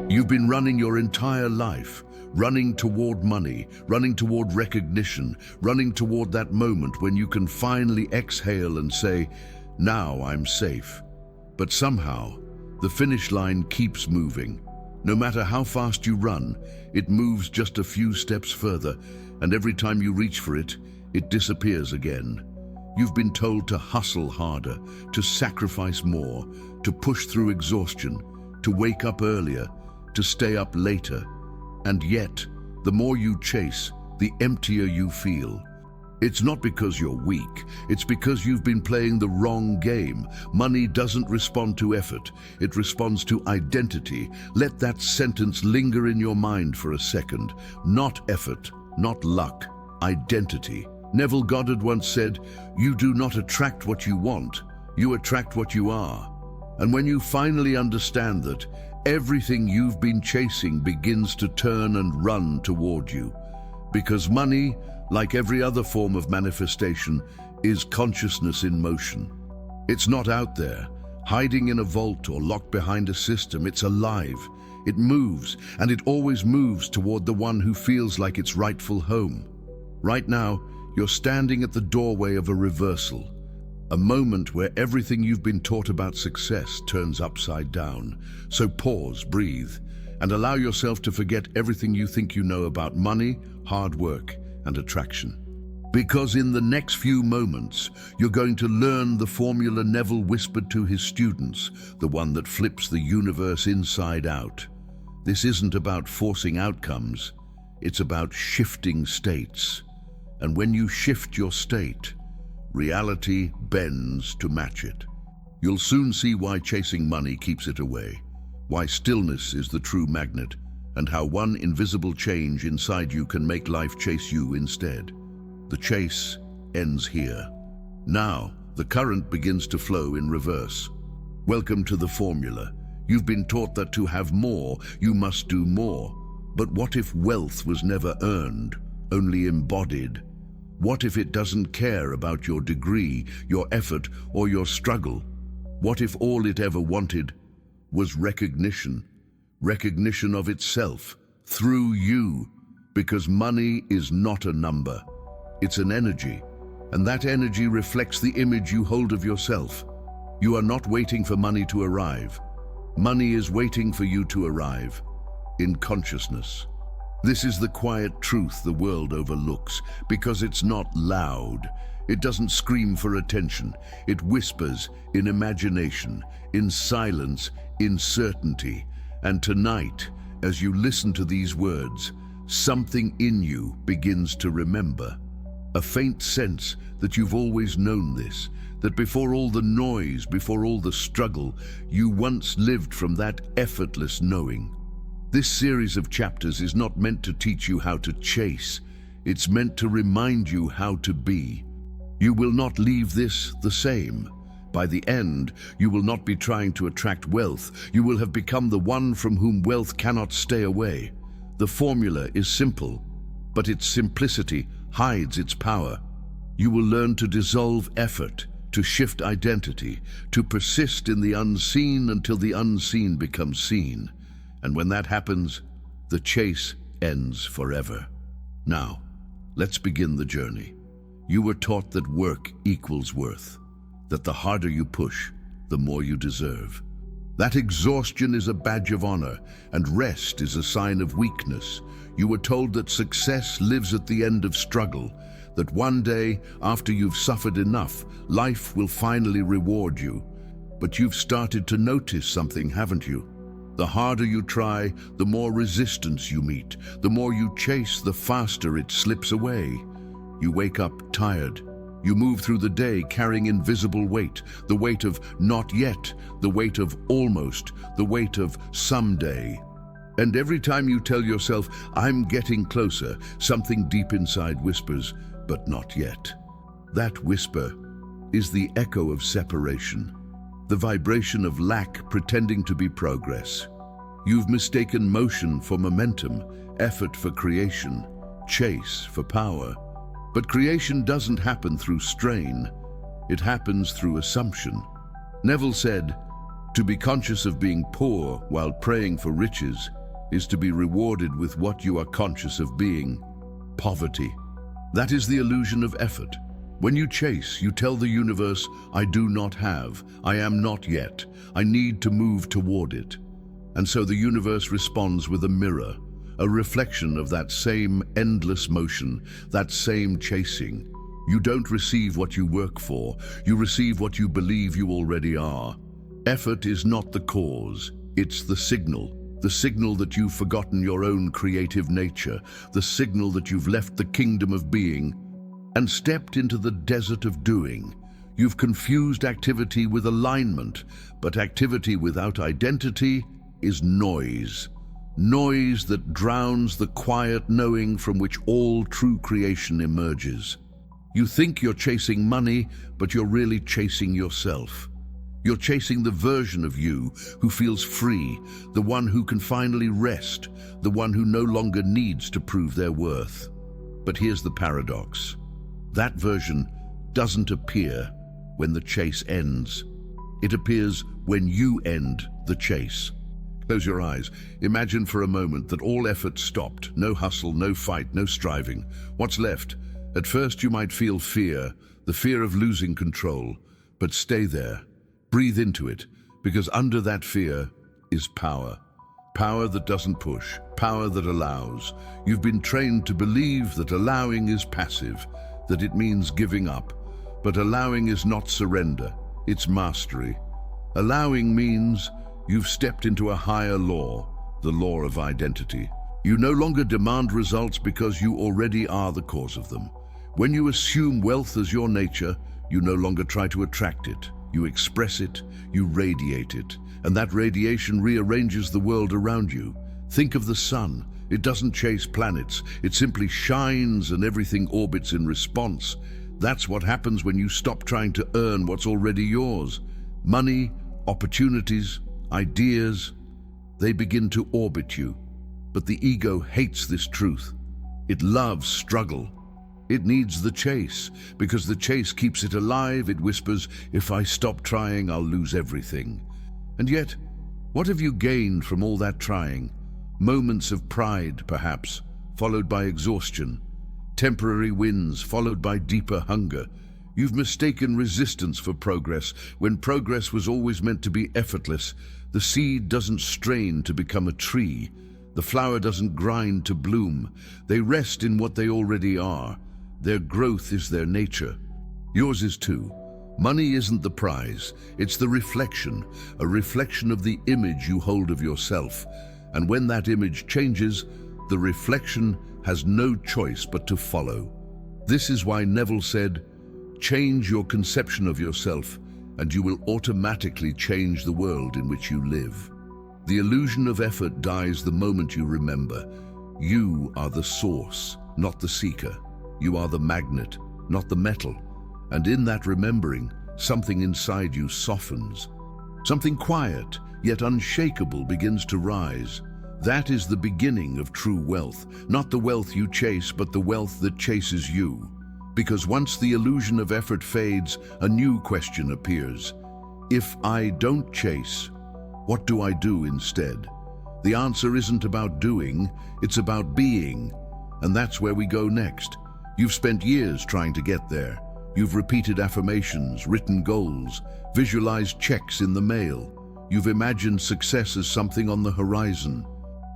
You've been running your entire life, running toward money, running toward recognition, running toward that moment when you can finally exhale and say, "Now I'm safe." But somehow, the finish line keeps moving. No matter how fast you run, it moves just a few steps further, and every time you reach for it, it disappears again. You've been told to hustle harder, to sacrifice more, to push through exhaustion, to wake up earlier, to stay up later. And yet, the more you chase, the emptier you feel. It's not because you're weak, it's because you've been playing the wrong game. Money doesn't respond to effort, it responds to identity. Let that sentence linger in your mind for a second. Not effort, not luck, identity. Neville Goddard once said, "You do not attract what you want, you attract what you are." And when you finally understand that, everything you've been chasing begins to turn and run toward you. Because money, like every other form of manifestation, is consciousness in motion. It's not out there, hiding in a vault or locked behind a system. It's alive. It moves, and it always moves toward the one who feels like its rightful home. Right now, you're standing at the doorway of a reversal. A moment where everything you've been taught about success turns upside down. So pause, breathe, and allow yourself to forget everything you think you know about money, hard work, and attraction. Because in the next few moments, you're going to learn the formula Neville whispered to his students, the one that flips the universe inside out. This isn't about forcing outcomes, it's about shifting states. And when you shift your state, reality bends to match it. You'll soon see why chasing money keeps it away, why stillness is the true magnet, and how one invisible change inside you can make life chase you instead. The chase ends here. Now, the current begins to flow in reverse. Welcome to the formula. You've been taught that to have more, you must do more. But what if wealth was never earned, only embodied? What if it doesn't care about your degree, your effort, or your struggle? What if all it ever wanted was recognition? Recognition of itself, through you. Because money is not a number, it's an energy. And that energy reflects the image you hold of yourself. You are not waiting for money to arrive. Money is waiting for you to arrive, in consciousness. This is the quiet truth the world overlooks, because it's not loud. It doesn't scream for attention. It whispers in imagination, in silence, in certainty. And tonight, as you listen to these words, something in you begins to remember. A faint sense that you've always known this, that before all the noise, before all the struggle, you once lived from that effortless knowing. This series of chapters is not meant to teach you how to chase. It's meant to remind you how to be. You will not leave this the same. By the end, you will not be trying to attract wealth. You will have become the one from whom wealth cannot stay away. The formula is simple, but its simplicity hides its power. You will learn to dissolve effort, to shift identity, to persist in the unseen until the unseen becomes seen. And when that happens, the chase ends forever. Now, let's begin the journey. You were taught that work equals worth, that the harder you push, the more you deserve. That exhaustion is a badge of honor, and rest is a sign of weakness. You were told that success lives at the end of struggle, that one day, after you've suffered enough, life will finally reward you. But you've started to notice something, haven't you? The harder you try, the more resistance you meet. The more you chase, the faster it slips away. You wake up tired. You move through the day carrying invisible weight, the weight of not yet, the weight of almost, the weight of someday. And every time you tell yourself, "I'm getting closer," something deep inside whispers, "But not yet." That whisper is the echo of separation, the vibration of lack pretending to be progress. You've mistaken motion for momentum, effort for creation, chase for power. But creation doesn't happen through strain. It happens through assumption. Neville said, To be conscious of being poor while praying for riches is to be rewarded with what you are conscious of being: poverty. That is the illusion of effort. When you chase, you tell the universe, I do not have, I am not yet, I need to move toward it. And so the universe responds with a mirror, a reflection of that same endless motion, that same chasing. You don't receive what you work for, you receive what you believe you already are. Effort is not the cause, it's the signal that you've forgotten your own creative nature, the signal that you've left the kingdom of being and stepped into the desert of doing. You've confused activity with alignment, but activity without identity is noise. Noise that drowns the quiet knowing from which all true creation emerges. You think you're chasing money, but you're really chasing yourself. You're chasing the version of you who feels free, the one who can finally rest, the one who no longer needs to prove their worth. But here's the paradox. That version doesn't appear when the chase ends. It appears when you end the chase. Close your eyes. Imagine for a moment that all effort stopped. No hustle, no fight, no striving. What's left? At first you might feel fear, the fear of losing control. But stay there. Breathe into it, because under that fear is power. Power that doesn't push, power that allows. You've been trained to believe that allowing is passive, that it means giving up. But allowing is not surrender, it's mastery. Allowing means you've stepped into a higher law, the law of identity. You no longer demand results because you already are the cause of them. When you assume wealth as your nature, you no longer try to attract it. You express it, you radiate it, and that radiation rearranges the world around you. Think of the sun. It doesn't chase planets, it simply shines and everything orbits in response. That's what happens when you stop trying to earn what's already yours. Money, opportunities, ideas, they begin to orbit you. But the ego hates this truth. It loves struggle. It needs the chase, because the chase keeps it alive. It whispers, if I stop trying, I'll lose everything. And yet, what have you gained from all that trying? Moments of pride, perhaps, followed by exhaustion. Temporary wins, followed by deeper hunger. You've mistaken resistance for progress, when progress was always meant to be effortless. The seed doesn't strain to become a tree. The flower doesn't grind to bloom. They rest in what they already are. Their growth is their nature. Yours is too. Money isn't the prize, it's the reflection, a reflection of the image you hold of yourself. And when that image changes, the reflection has no choice but to follow. This is why Neville said, change your conception of yourself, and you will automatically change the world in which you live. The illusion of effort dies the moment you remember. You are the source, not the seeker. You are the magnet, not the metal. And in that remembering, something inside you softens. Something quiet, yet unshakable, begins to rise. That is the beginning of true wealth, not the wealth you chase, but the wealth that chases you. Because once the illusion of effort fades, a new question appears. If I don't chase, what do I do instead? The answer isn't about doing, it's about being. And that's where we go next. You've spent years trying to get there. You've repeated affirmations, written goals, visualized checks in the mail. You've imagined success as something on the horizon,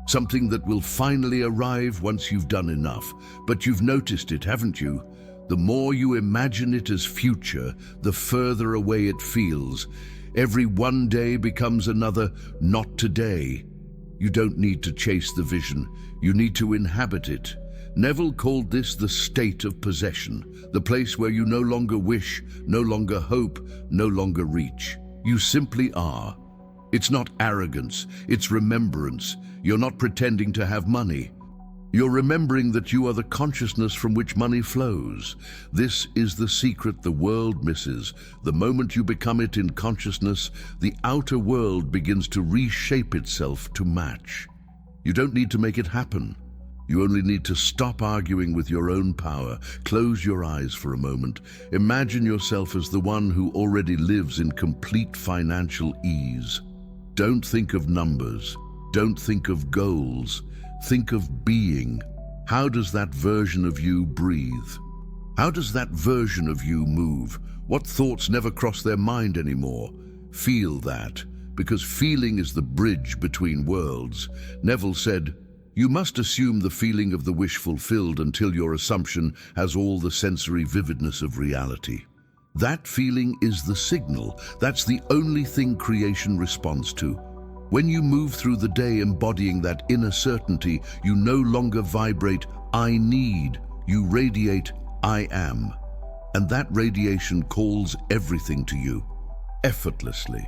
something that will finally arrive once you've done enough. But you've noticed it, haven't you? The more you imagine it as future, the further away it feels. Every one day becomes another not today. You don't need to chase the vision, you need to inhabit it. Neville called this the state of possession, the place where you no longer wish, no longer hope, no longer reach. You simply are. It's not arrogance, it's remembrance. You're not pretending to have money. You're remembering that you are the consciousness from which money flows. This is the secret the world misses. The moment you become it in consciousness, the outer world begins to reshape itself to match. You don't need to make it happen. You only need to stop arguing with your own power. Close your eyes for a moment. Imagine yourself as the one who already lives in complete financial ease. Don't think of numbers. Don't think of goals. Think of being. How does that version of you breathe? How does that version of you move? What thoughts never cross their mind anymore? Feel that, because feeling is the bridge between worlds. Neville said, "You must assume the feeling of the wish fulfilled until your assumption has all the sensory vividness of reality." That feeling is the signal. That's the only thing creation responds to. When you move through the day embodying that inner certainty, you no longer vibrate, "I need." You radiate, "I am." And that radiation calls everything to you, effortlessly.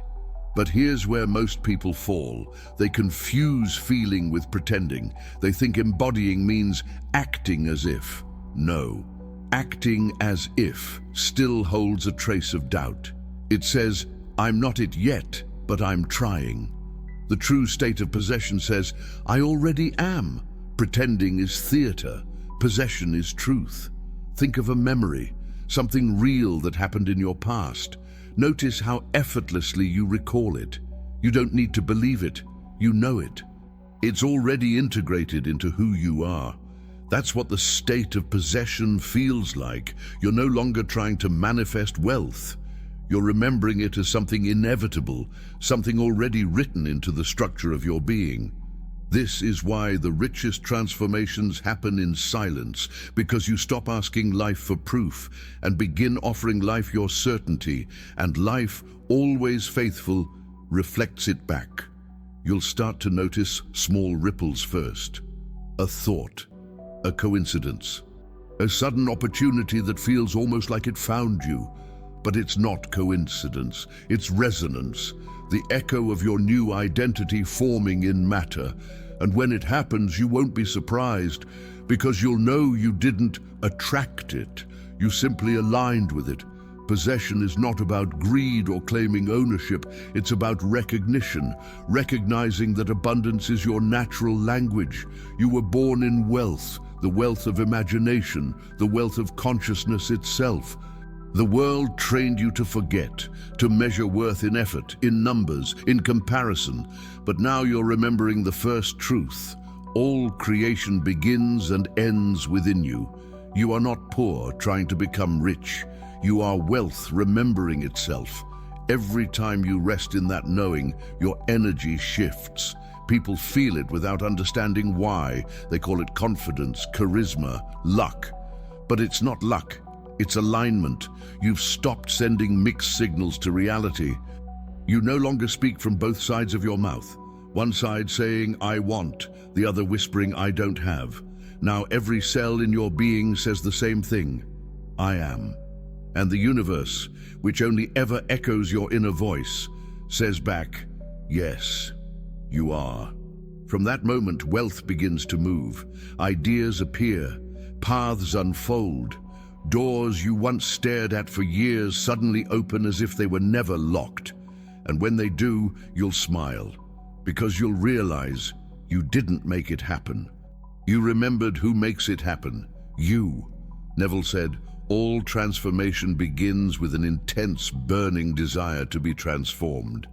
But here's where most people fall. They confuse feeling with pretending. They think embodying means acting as if. No. Acting as if still holds a trace of doubt. It says, "I'm not it yet, but I'm trying." The true state of possession says, "I already am." Pretending is theater. Possession is truth. Think of a memory, something real that happened in your past. Notice how effortlessly you recall it. You don't need to believe it. You know it. It's already integrated into who you are. That's what the state of possession feels like. You're no longer trying to manifest wealth. You're remembering it as something inevitable, something already written into the structure of your being. This is why the richest transformations happen in silence, because you stop asking life for proof and begin offering life your certainty, and life, always faithful, reflects it back. You'll start to notice small ripples first. A thought. A coincidence. A sudden opportunity that feels almost like it found you. But it's not coincidence, it's resonance, the echo of your new identity forming in matter. And when it happens, you won't be surprised, because you'll know you didn't attract it. You simply aligned with it. Possession is not about greed or claiming ownership. It's about recognition, recognizing that abundance is your natural language. You were born in wealth, the wealth of imagination, the wealth of consciousness itself. The world trained you to forget, to measure worth in effort, in numbers, in comparison. But now you're remembering the first truth. All creation begins and ends within you. You are not poor trying to become rich. You are wealth remembering itself. Every time you rest in that knowing, your energy shifts. People feel it without understanding why. They call it confidence, charisma, luck. But it's not luck. It's alignment. You've stopped sending mixed signals to reality. You no longer speak from both sides of your mouth. One side saying, "I want," the other whispering, "I don't have." Now every cell in your being says the same thing, "I am." And the universe, which only ever echoes your inner voice, says back, "Yes, you are." From that moment, wealth begins to move. Ideas appear. Paths unfold. Doors you once stared at for years suddenly open as if they were never locked. And when they do, you'll smile, because you'll realize you didn't make it happen. You remembered who makes it happen. You. Neville said, "All transformation begins with an intense, burning desire to be transformed."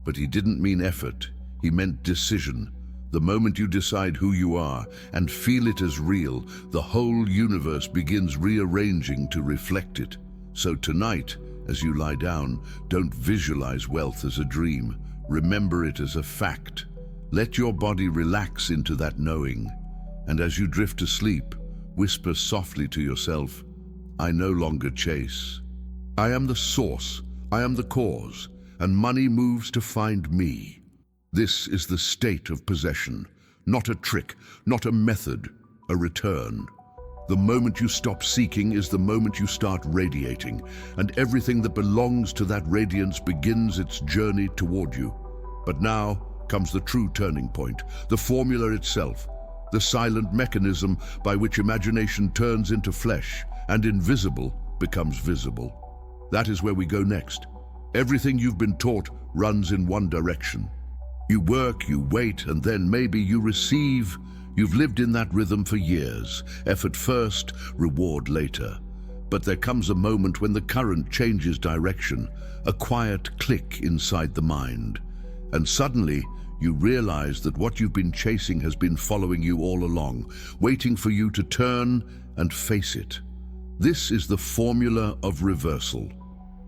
But he didn't mean effort. He meant decision. The moment you decide who you are and feel it as real, the whole universe begins rearranging to reflect it. So tonight, as you lie down, don't visualize wealth as a dream. Remember it as a fact. Let your body relax into that knowing. And as you drift to sleep, whisper softly to yourself, "I no longer chase. I am the source, I am the cause, and money moves to find me." This is the state of possession, not a trick, not a method, a return. The moment you stop seeking is the moment you start radiating, and everything that belongs to that radiance begins its journey toward you. But now comes the true turning point, the formula itself, the silent mechanism by which imagination turns into flesh and invisible becomes visible. That is where we go next. Everything you've been taught runs in one direction. You work, you wait, and then maybe you receive. You've lived in that rhythm for years. Effort first, reward later. But there comes a moment when the current changes direction, a quiet click inside the mind. And suddenly, you realize that what you've been chasing has been following you all along, waiting for you to turn and face it. This is the formula of reversal.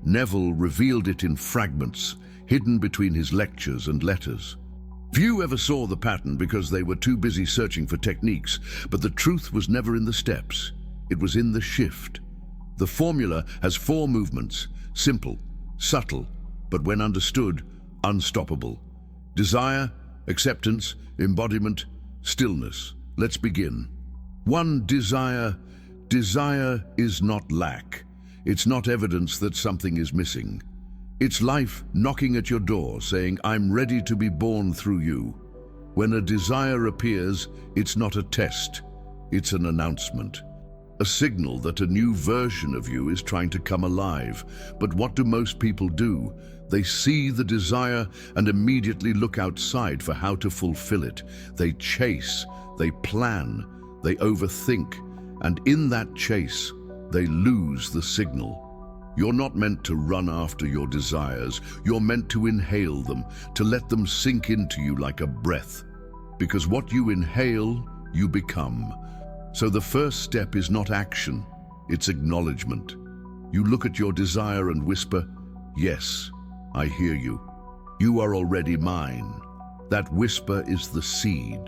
Neville revealed it in fragments, hidden between his lectures and letters. Few ever saw the pattern because they were too busy searching for techniques, but the truth was never in the steps. It was in the shift. The formula has 4 movements: simple, subtle, but when understood, unstoppable. Desire, acceptance, embodiment, stillness. Let's begin. 1. Desire. Desire is not lack. It's not evidence that something is missing. It's life knocking at your door, saying, "I'm ready to be born through you." When a desire appears, it's not a test. It's an announcement. A signal that a new version of you is trying to come alive. But what do most people do? They see the desire and immediately look outside for how to fulfill it. They chase, they plan, they overthink, and in that chase, they lose the signal. You're not meant to run after your desires. You're meant to inhale them, to let them sink into you like a breath. Because what you inhale, you become. So the first step is not action, it's acknowledgement. You look at your desire and whisper, "Yes, I hear you. You are already mine." That whisper is the seed.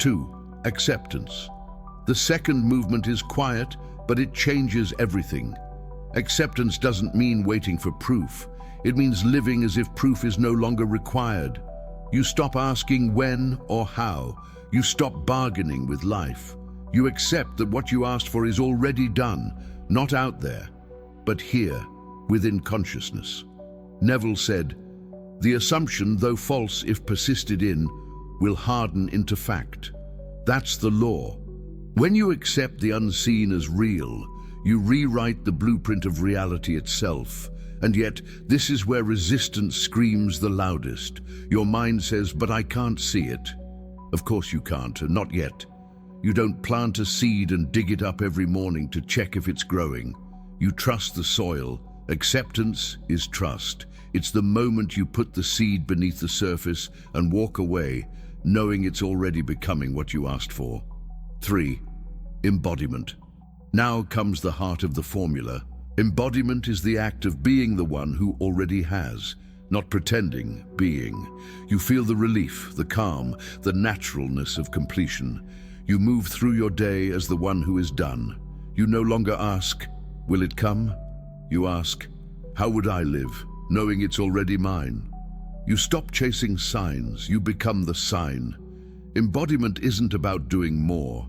2. Acceptance. The second movement is quiet, but it changes everything. Acceptance doesn't mean waiting for proof. It means living as if proof is no longer required. You stop asking when or how. You stop bargaining with life. You accept that what you asked for is already done, not out there, but here, within consciousness. Neville said, "The assumption, though false if persisted in, will harden into fact." That's the law. When you accept the unseen as real, you rewrite the blueprint of reality itself. And yet, this is where resistance screams the loudest. Your mind says, "But I can't see it." Of course you can't, not yet. You don't plant a seed and dig it up every morning to check if it's growing. You trust the soil. Acceptance is trust. It's the moment you put the seed beneath the surface and walk away, knowing it's already becoming what you asked for. 3. Embodiment. Now comes the heart of the formula. Embodiment is the act of being the one who already has, not pretending, being. You feel the relief, the calm, the naturalness of completion. You move through your day as the one who is done. You no longer ask, "Will it come?" You ask, "How would I live, knowing it's already mine?" You stop chasing signs, you become the sign. Embodiment isn't about doing more.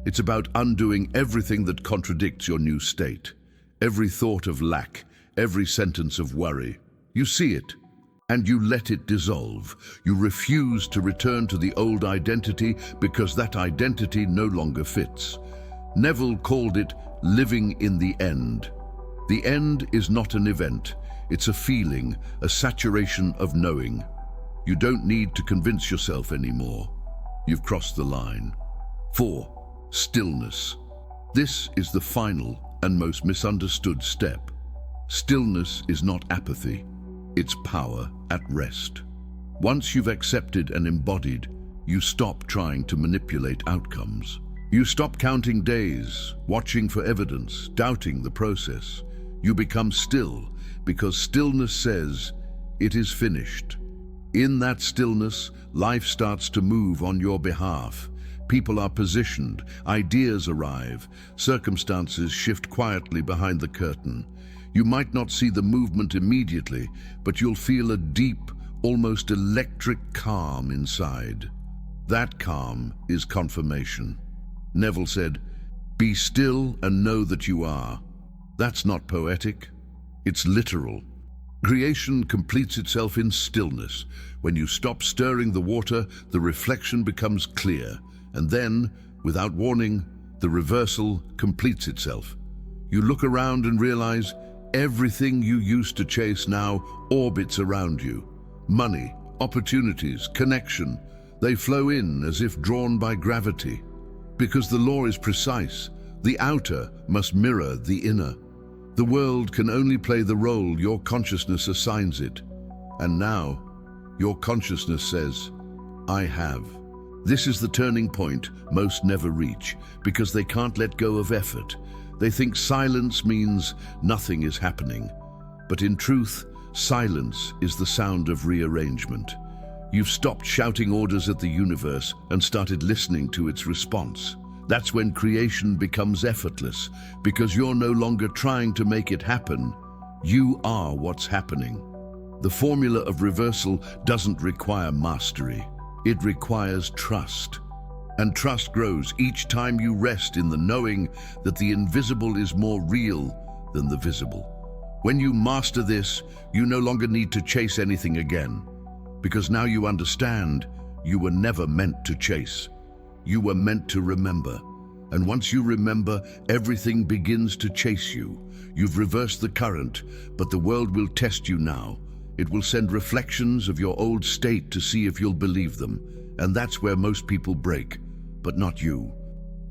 It's about undoing everything that contradicts your new state. Every thought of lack, every sentence of worry. You see it, and you let it dissolve. You refuse to return to the old identity because that identity no longer fits. Neville called it living in the end. The end is not an event. It's a feeling, a saturation of knowing. You don't need to convince yourself anymore. You've crossed the line. 4. Stillness. This is the final and most misunderstood step. Stillness is not apathy. It's power at rest. Once you've accepted and embodied, you stop trying to manipulate outcomes. You stop counting days, watching for evidence, doubting the process. You become still because stillness says, "It is finished." In that stillness, life starts to move on your behalf. People are positioned, ideas arrive, circumstances shift quietly behind the curtain. You might not see the movement immediately, but you'll feel a deep, almost electric calm inside. That calm is confirmation. Neville said, "Be still and know that you are." That's not poetic, it's literal. Creation completes itself in stillness. When you stop stirring the water, the reflection becomes clear. And then, without warning, the reversal completes itself. You look around and realize everything you used to chase now orbits around you. Money, opportunities, connection, they flow in as if drawn by gravity. Because the law is precise, the outer must mirror the inner. The world can only play the role your consciousness assigns it. And now, Your consciousness says, I have. This is the turning point most never reach because they can't let go of effort. They think silence means nothing is happening. But in truth, silence is the sound of rearrangement. You've stopped shouting orders at the universe and started listening to its response. That's when creation becomes effortless, because you're no longer trying to make it happen. You are what's happening. The formula of reversal doesn't require mastery. It requires trust. And trust grows each time you rest in the knowing that the invisible is more real than the visible. When you master this, you no longer need to chase anything again, because now you understand you were never meant to chase. You were meant to remember. And once you remember, everything begins to chase you. You've reversed the current, but the world will test you now. It will send reflections of your old state to see if you'll believe them. And that's where most people break, but not you.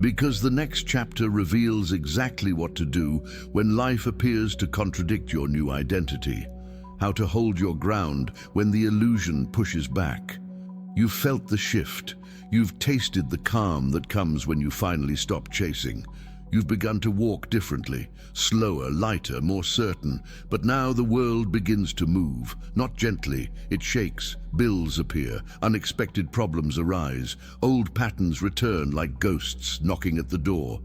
Because the next chapter reveals exactly what to do when life appears to contradict your new identity. How to hold your ground when the illusion pushes back. You've felt the shift. You've tasted the calm that comes when you finally stop chasing. You've begun to walk differently, slower, lighter, more certain. But now the world begins to move, not gently. It shakes, bills appear, unexpected problems arise, old patterns return like ghosts knocking at the door.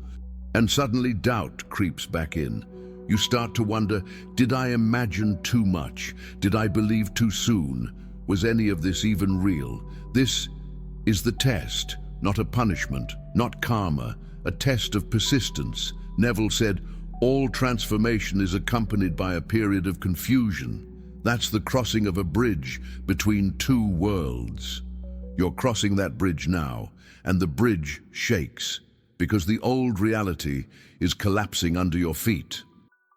And suddenly doubt creeps back in. You start to wonder, did I imagine too much? Did I believe too soon? Was any of this even real? This is the test, not a punishment, not karma, a test of persistence. Neville said, all transformation is accompanied by a period of confusion. That's the crossing of a bridge between two worlds. You're crossing that bridge now, and the bridge shakes, because the old reality is collapsing under your feet.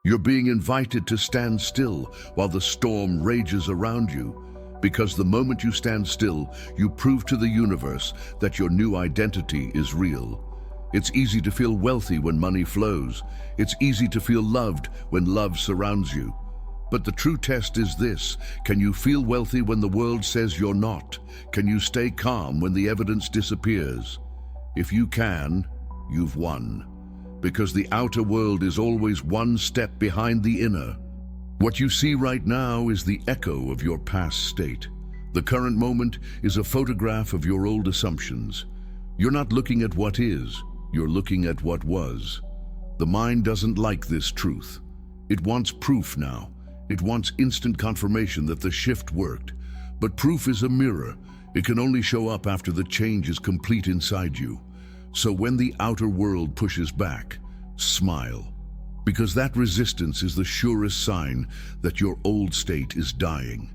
You're being invited to stand still while the storm rages around you, because the moment you stand still, you prove to the universe that your new identity is real. It's easy to feel wealthy when money flows. It's easy to feel loved when love surrounds you. But the true test is this: can you feel wealthy when the world says you're not? Can you stay calm when the evidence disappears? If you can, you've won. Because the outer world is always one step behind the inner. What you see right now is the echo of your past state. The current moment is a photograph of your old assumptions. You're not looking at what is, you're looking at what was. The mind doesn't like this truth. It wants proof now. It wants instant confirmation that the shift worked. But proof is a mirror. It can only show up after the change is complete inside you. So when the outer world pushes back, smile. Because that resistance is the surest sign that your old state is dying.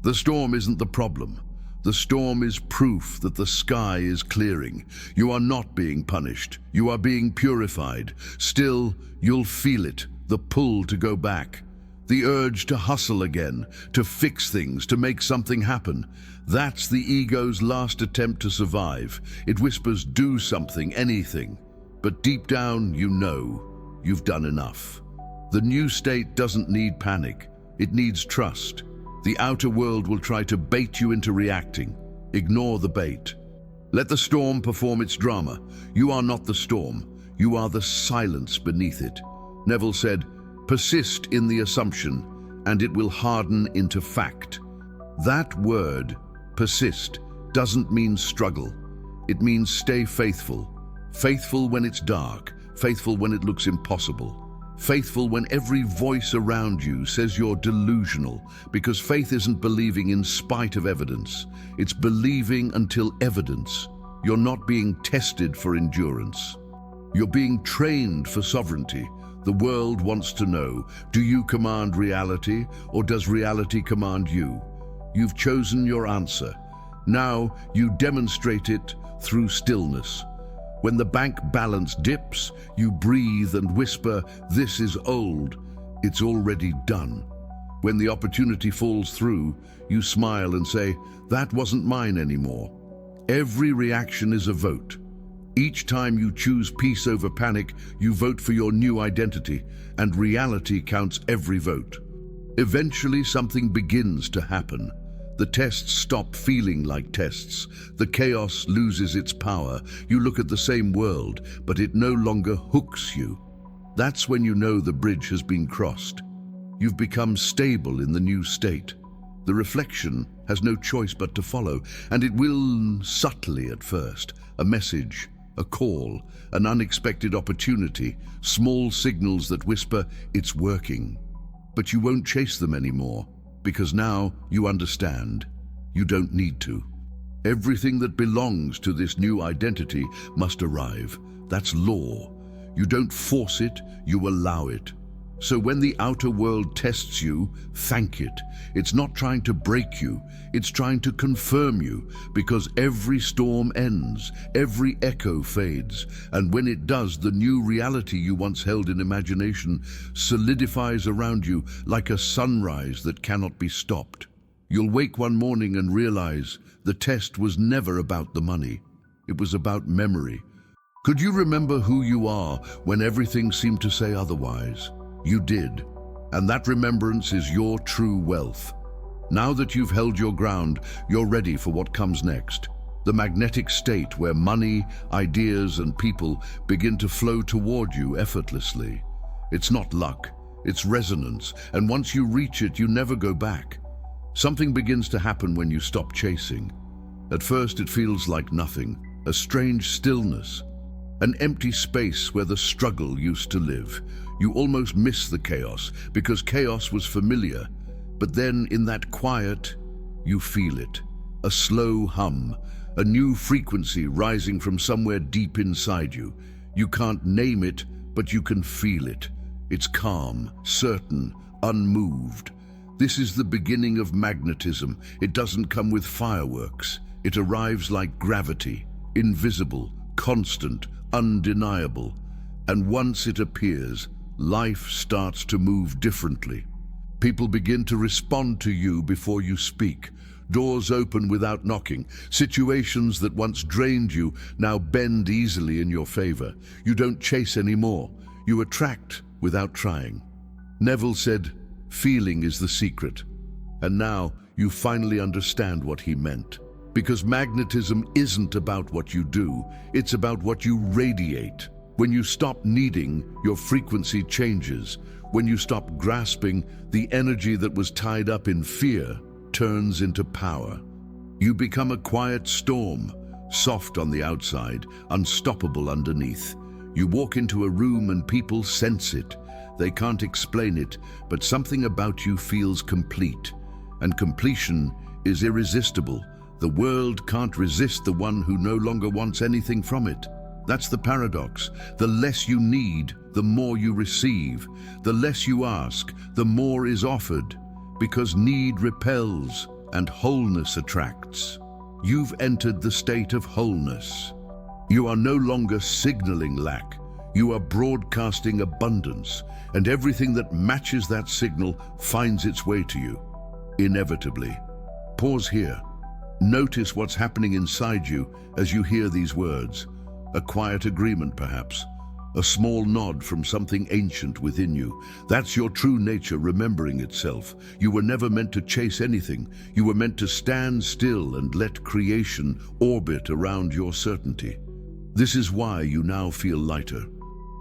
The storm isn't the problem. The storm is proof that the sky is clearing. You are not being punished. You are being purified. Still, you'll feel it, the pull to go back. The urge to hustle again, to fix things, to make something happen. That's the ego's last attempt to survive. It whispers, do something, anything. But deep down, you know, you've done enough. The new state doesn't need panic. It needs trust. The outer world will try to bait you into reacting. Ignore the bait. Let the storm perform its drama. You are not the storm. You are the silence beneath it. Neville said, persist in the assumption, and it will harden into fact. That word, persist, doesn't mean struggle. It means stay faithful. Faithful when it's dark. Faithful when it looks impossible. Faithful when every voice around you says you're delusional, because faith isn't believing in spite of evidence. It's believing until evidence. You're not being tested for endurance. You're being trained for sovereignty. The world wants to know, do you command reality, or does reality command you? You've chosen your answer. Now you demonstrate it through stillness. When the bank balance dips, you breathe and whisper, this is old, it's already done. When the opportunity falls through, you smile and say, that wasn't mine anymore. Every reaction is a vote. Each time you choose peace over panic, you vote for your new identity, and reality counts every vote. Eventually, something begins to happen. The tests stop feeling like tests. The chaos loses its power. You look at the same world, but it no longer hooks you. That's when you know the bridge has been crossed. You've become stable in the new state. The reflection has no choice but to follow, and it will subtly at first. A message, a call, an unexpected opportunity, small signals that whisper, it's working. But you won't chase them anymore, because now you understand. You don't need to. Everything that belongs to this new identity must arrive. That's law. You don't force it, you allow it. So when the outer world tests you, thank it. It's not trying to break you, it's trying to confirm you, because every storm ends, every echo fades, and when it does, the new reality you once held in imagination solidifies around you like a sunrise that cannot be stopped. You'll wake one morning and realize the test was never about the money. It was about memory. Could you remember who you are when everything seemed to say otherwise? You did, and that remembrance is your true wealth. Now that you've held your ground, you're ready for what comes next. The magnetic state where money, ideas, and people begin to flow toward you effortlessly. It's not luck, it's resonance, and once you reach it, you never go back. Something begins to happen when you stop chasing. At first, it feels like nothing, a strange stillness, an empty space where the struggle used to live. You almost miss the chaos, because chaos was familiar. But then, in that quiet, you feel it. A slow hum, a new frequency rising from somewhere deep inside you. You can't name it, but you can feel it. It's calm, certain, unmoved. This is the beginning of magnetism. It doesn't come with fireworks. It arrives like gravity, invisible, constant, undeniable. And once it appears, life starts to move differently. People begin to respond to you before you speak. Doors open without knocking. Situations that once drained you now bend easily in your favor. You don't chase anymore. You attract without trying. Neville said, "Feeling is the secret." And now you finally understand what he meant. Because magnetism isn't about what you do, it's about what you radiate. When you stop needing, your frequency changes. When you stop grasping, the energy that was tied up in fear turns into power. You become a quiet storm, soft on the outside, unstoppable underneath. You walk into a room and people sense it. They can't explain it, but something about you feels complete. And completion is irresistible. The world can't resist the one who no longer wants anything from it. That's the paradox. The less you need, the more you receive. The less you ask, the more is offered. Because need repels and wholeness attracts. You've entered the state of wholeness. You are no longer signaling lack. You are broadcasting abundance, and everything that matches that signal finds its way to you, inevitably. Pause here. Notice what's happening inside you as you hear these words. A quiet agreement, perhaps. A small nod from something ancient within you. That's your true nature remembering itself. You were never meant to chase anything. You were meant to stand still and let creation orbit around your certainty. This is why you now feel lighter.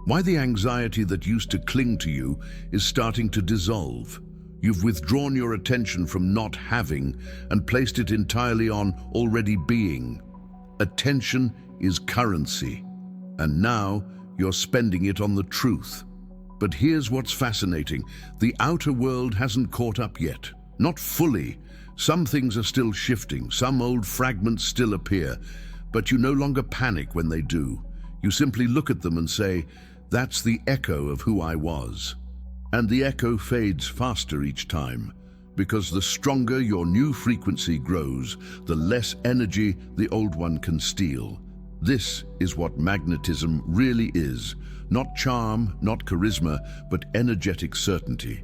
Why the anxiety that used to cling to you is starting to dissolve. You've withdrawn your attention from not having and placed it entirely on already being. Attention is currency, and now you're spending it on the truth. But here's what's fascinating. The outer world hasn't caught up yet. Not fully. Some things are still shifting, some old fragments still appear, but you no longer panic when they do. You simply look at them and say, "That's the echo of who I was." And the echo fades faster each time, because the stronger your new frequency grows, the less energy the old one can steal. This is what magnetism really is. Not charm, not charisma, but energetic certainty.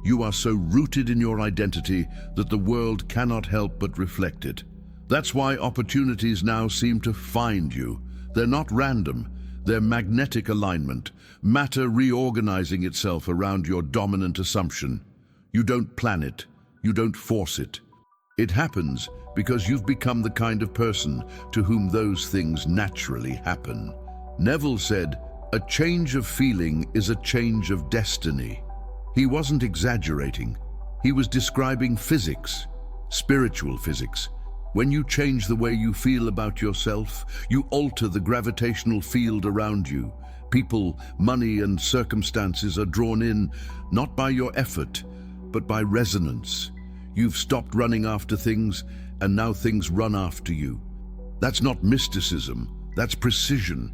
You are so rooted in your identity that the world cannot help but reflect it. That's why opportunities now seem to find you. They're not random. They're magnetic alignment, matter reorganizing itself around your dominant assumption. You don't plan it. You don't force it. It happens because you've become the kind of person to whom those things naturally happen. Neville said, "A change of feeling is a change of destiny." He wasn't exaggerating. He was describing physics, spiritual physics. When you change the way you feel about yourself, you alter the gravitational field around you. People, money, and circumstances are drawn in, not by your effort, but by resonance. You've stopped running after things, and now things run after you. That's not mysticism, that's precision.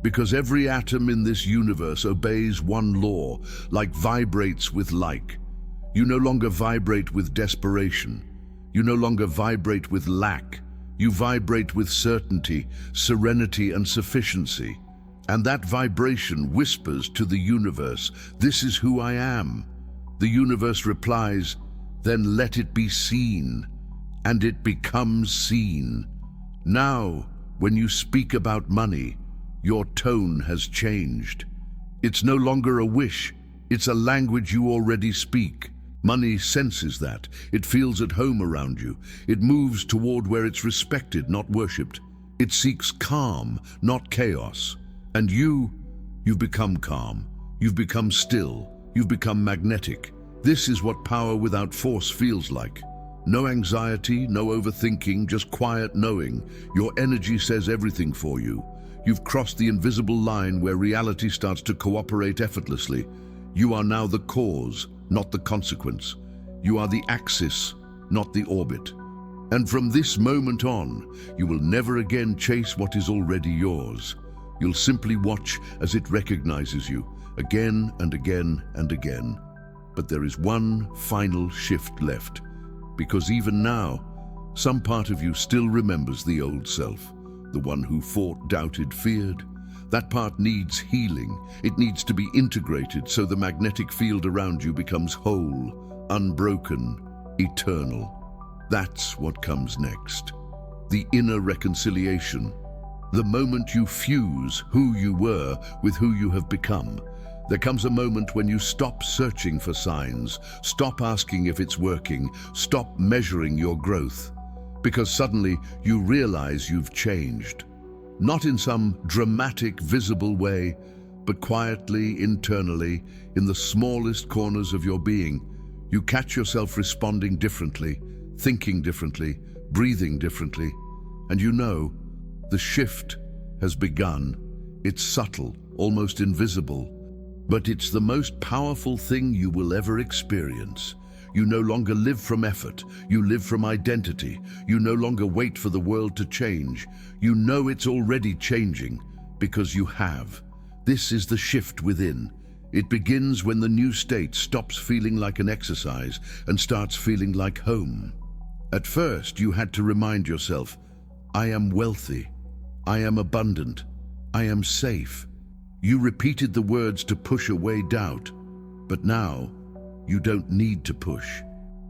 Because every atom in this universe obeys one law, like vibrates with like. You no longer vibrate with desperation. You no longer vibrate with lack. You vibrate with certainty, serenity, and sufficiency. And that vibration whispers to the universe, "This is who I am." The universe replies, "Then let it be seen." And it becomes seen. Now, when you speak about money, your tone has changed. It's no longer a wish, it's a language you already speak. Money senses that. It feels at home around you. It moves toward where it's respected, not worshipped. It seeks calm, not chaos. And you've become calm. You've become still. You've become magnetic. This is what power without force feels like. No anxiety, no overthinking, just quiet knowing. Your energy says everything for you. You've crossed the invisible line where reality starts to cooperate effortlessly. You are now the cause, not the consequence. You are the axis, not the orbit. And from this moment on, you will never again chase what is already yours. You'll simply watch as it recognizes you, again and again and again. But there is one final shift left, because even now, some part of you still remembers the old self, the one who fought, doubted, feared. That part needs healing. It needs to be integrated so the magnetic field around you becomes whole, unbroken, eternal. That's what comes next. The inner reconciliation. The moment you fuse who you were with who you have become. There comes a moment when you stop searching for signs, stop asking if it's working, stop measuring your growth. Because suddenly you realize you've changed. Not in some dramatic, visible way, but quietly, internally, in the smallest corners of your being. You catch yourself responding differently, thinking differently, breathing differently. And you know, the shift has begun. It's subtle, almost invisible, but it's the most powerful thing you will ever experience. You no longer live from effort. You live from identity. You no longer wait for the world to change. You know it's already changing because you have. This is the shift within. It begins when the new state stops feeling like an exercise and starts feeling like home. At first, you had to remind yourself, I am wealthy. I am abundant. I am safe. You repeated the words to push away doubt. But now, you don't need to push.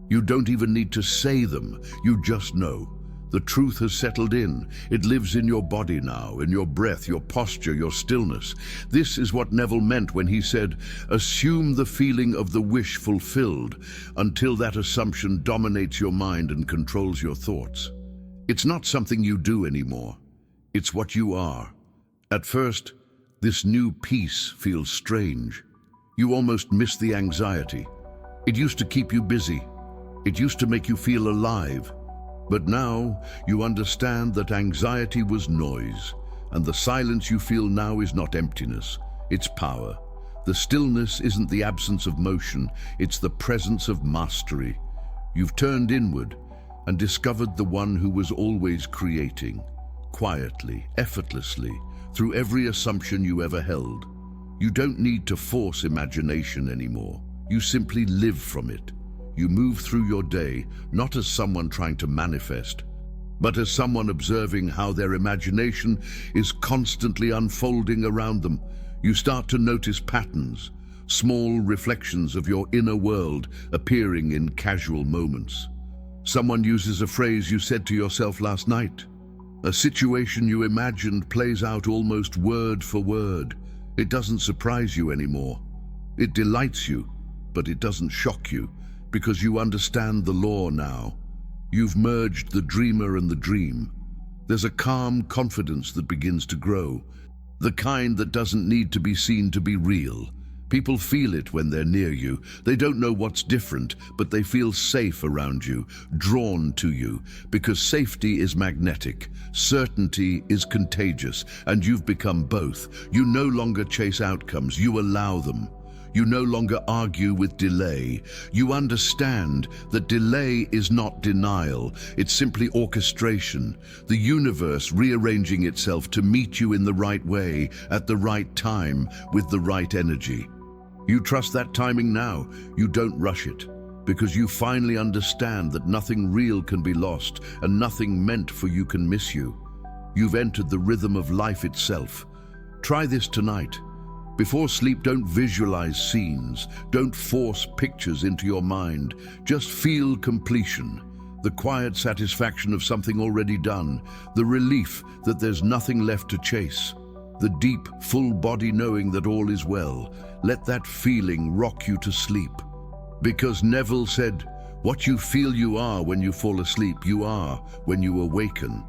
You don't even need to say them. You just know. The truth has settled in. It lives in your body now, in your breath, your posture, your stillness. This is what Neville meant when he said, assume the feeling of the wish fulfilled until that assumption dominates your mind and controls your thoughts. It's not something you do anymore. It's what you are. At first, this new peace feels strange. You almost miss the anxiety. It used to keep you busy. It used to make you feel alive. But now you understand that anxiety was noise, and the silence you feel now is not emptiness, it's power. The stillness isn't the absence of motion, it's the presence of mastery. You've turned inward and discovered the one who was always creating, quietly, effortlessly, through every assumption you ever held. You don't need to force imagination anymore. You simply live from it. You move through your day, not as someone trying to manifest, but as someone observing how their imagination is constantly unfolding around them. You start to notice patterns, small reflections of your inner world appearing in casual moments. Someone uses a phrase you said to yourself last night. A situation you imagined plays out almost word for word. It doesn't surprise you anymore. It delights you, but it doesn't shock you, because you understand the law now. You've merged the dreamer and the dream. There's a calm confidence that begins to grow, the kind that doesn't need to be seen to be real. People feel it when they're near you. They don't know what's different, but they feel safe around you, drawn to you, because safety is magnetic, certainty is contagious, and you've become both. You no longer chase outcomes, you allow them. You no longer argue with delay. You understand that delay is not denial, it's simply orchestration, the universe rearranging itself to meet you in the right way, at the right time, with the right energy. You trust that timing now. You don't rush it, because you finally understand that nothing real can be lost and nothing meant for you can miss you. You've entered the rhythm of life itself. Try this tonight. Before sleep, don't visualize scenes. Don't force pictures into your mind. Just feel completion, the quiet satisfaction of something already done, the relief that there's nothing left to chase, the deep, full body knowing that all is well. Let that feeling rock you to sleep. Because Neville said, what you feel you are when you fall asleep, you are when you awaken.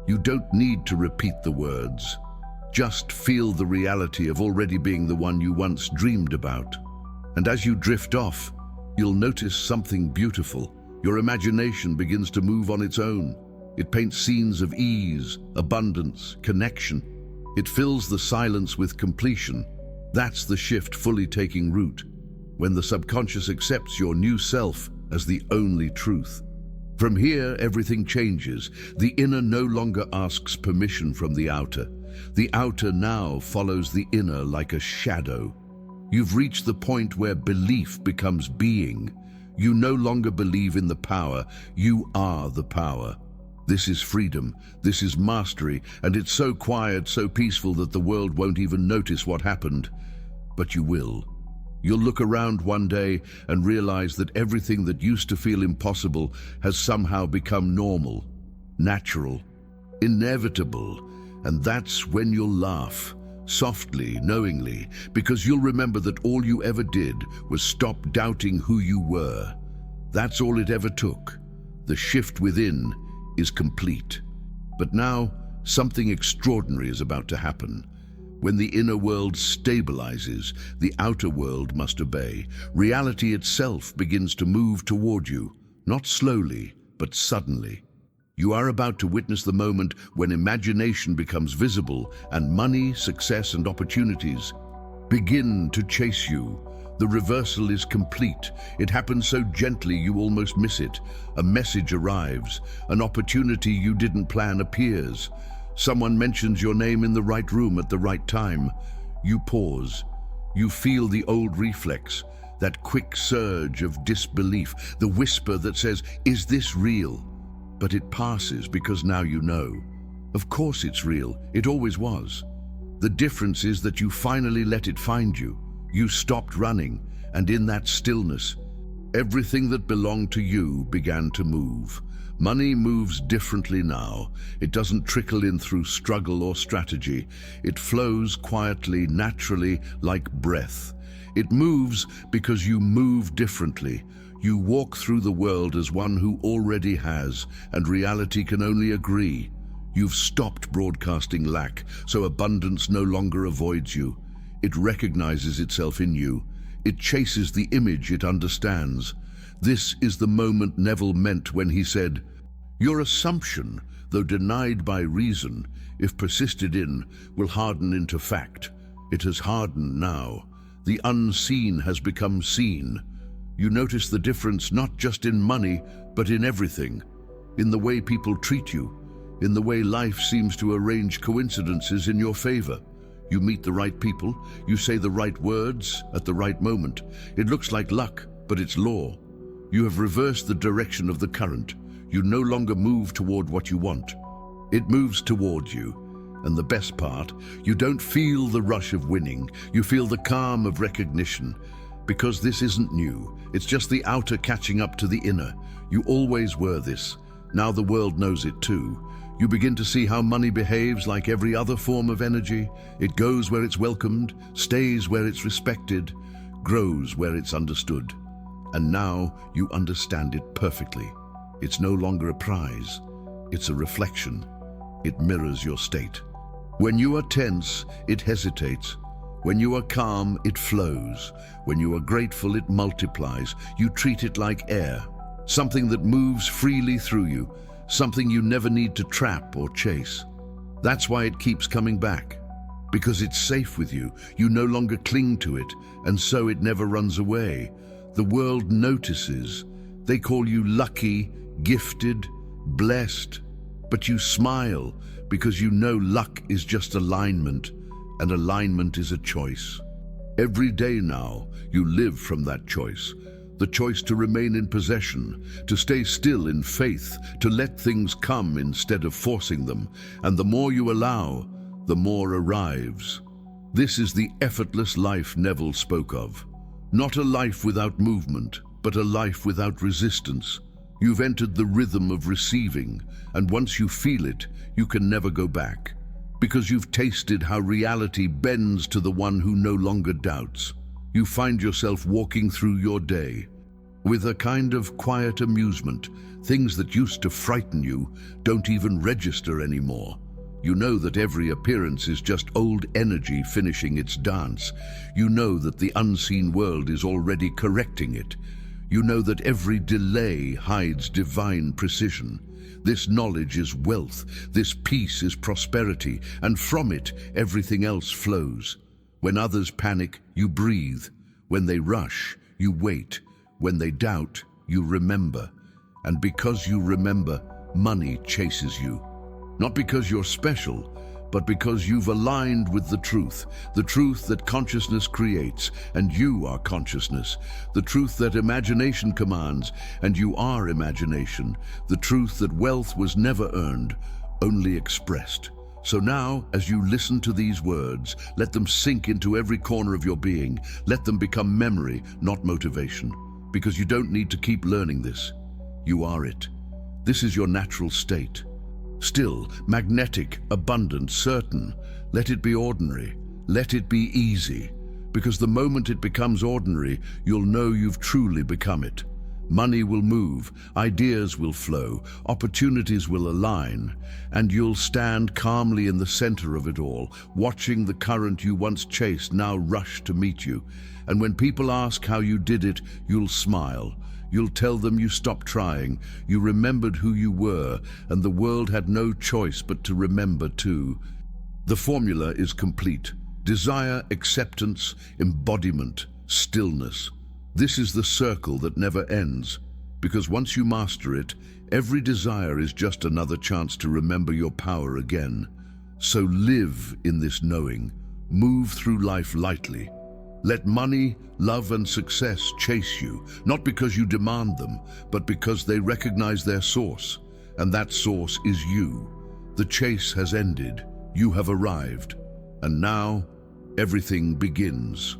You don't need to repeat the words. Just feel the reality of already being the one you once dreamed about. And as you drift off, you'll notice something beautiful. Your imagination begins to move on its own. It paints scenes of ease, abundance, connection. It fills the silence with completion. That's the shift fully taking root, when the subconscious accepts your new self as the only truth. From here, everything changes. The inner no longer asks permission from the outer. The outer now follows the inner like a shadow. You've reached the point where belief becomes being. You no longer believe in the power, you are the power. This is freedom, this is mastery, and it's so quiet, so peaceful that the world won't even notice what happened. But you will. You'll look around one day and realize that everything that used to feel impossible has somehow become normal, natural, inevitable. And that's when you'll laugh, softly, knowingly, because you'll remember that all you ever did was stop doubting who you were. That's all it ever took. The shift within is complete. But now, something extraordinary is about to happen. When the inner world stabilizes, the outer world must obey. Reality itself begins to move toward you, not slowly, but suddenly. You are about to witness the moment when imagination becomes visible and money, success, and opportunities begin to chase you. The reversal is complete. It happens so gently you almost miss it. A message arrives. An opportunity you didn't plan appears. Someone mentions your name in the right room at the right time. You pause. You feel the old reflex, that quick surge of disbelief, the whisper that says, "Is this real?" But it passes because now you know. Of course it's real. It always was. The difference is that you finally let it find you. You stopped running, and in that stillness, everything that belonged to you began to move. Money moves differently now. It doesn't trickle in through struggle or strategy. It flows quietly, naturally, like breath. It moves because you move differently. You walk through the world as one who already has, and reality can only agree. You've stopped broadcasting lack, so abundance no longer avoids you. It recognizes itself in you. It chases the image it understands. This is the moment Neville meant when he said, "Your assumption, though denied by reason, if persisted in, will harden into fact." It has hardened now. The unseen has become seen. You notice the difference not just in money, but in everything. In the way people treat you, in the way life seems to arrange coincidences in your favor. You meet the right people, you say the right words at the right moment. It looks like luck, but it's law. You have reversed the direction of the current. You no longer move toward what you want. It moves toward you. And the best part, you don't feel the rush of winning. You feel the calm of recognition. Because this isn't new. It's just the outer catching up to the inner. You always were this. Now the world knows it too. You begin to see how money behaves like every other form of energy. It goes where it's welcomed, stays where it's respected, grows where it's understood. And now you understand it perfectly. It's no longer a prize. It's a reflection. It mirrors your state. When you are tense, it hesitates. When you are calm, it flows. When you are grateful, it multiplies. You treat it like air, something that moves freely through you, something you never need to trap or chase. That's why it keeps coming back. Because it's safe with you, you no longer cling to it, and so it never runs away. The world notices. They call you lucky, gifted, blessed, but you smile because you know luck is just alignment, and alignment is a choice. Every day now, you live from that choice. The choice to remain in possession, to stay still in faith, to let things come instead of forcing them. And the more you allow, the more arrives. This is the effortless life Neville spoke of. Not a life without movement, but a life without resistance. You've entered the rhythm of receiving, and once you feel it, you can never go back. Because you've tasted how reality bends to the one who no longer doubts. You find yourself walking through your day with a kind of quiet amusement. Things that used to frighten you don't even register anymore. You know that every appearance is just old energy finishing its dance. You know that the unseen world is already correcting it. You know that every delay hides divine precision. This knowledge is wealth, this peace is prosperity, and from it everything else flows. When others panic, you breathe. When they rush, you wait. When they doubt, you remember. And because you remember, money chases you. Not because you're special, but because you've aligned with the truth that consciousness creates, and you are consciousness, the truth that imagination commands, and you are imagination, the truth that wealth was never earned, only expressed. So now, as you listen to these words, let them sink into every corner of your being. Let them become memory, not motivation, because you don't need to keep learning this. You are it. This is your natural state. Still, magnetic, abundant, certain. Let it be ordinary. Let it be easy. Because the moment it becomes ordinary, you'll know you've truly become it. Money will move, ideas will flow, opportunities will align, and you'll stand calmly in the center of it all, watching the current you once chased now rush to meet you. And when people ask how you did it, you'll smile. You'll tell them you stopped trying, you remembered who you were, and the world had no choice but to remember too. The formula is complete. Desire, acceptance, embodiment, stillness. This is the circle that never ends, because once you master it, every desire is just another chance to remember your power again. So live in this knowing. Move through life lightly. Let money, love, and success chase you, not because you demand them, but because they recognize their source, and that source is you. The chase has ended. You have arrived. And now, everything begins.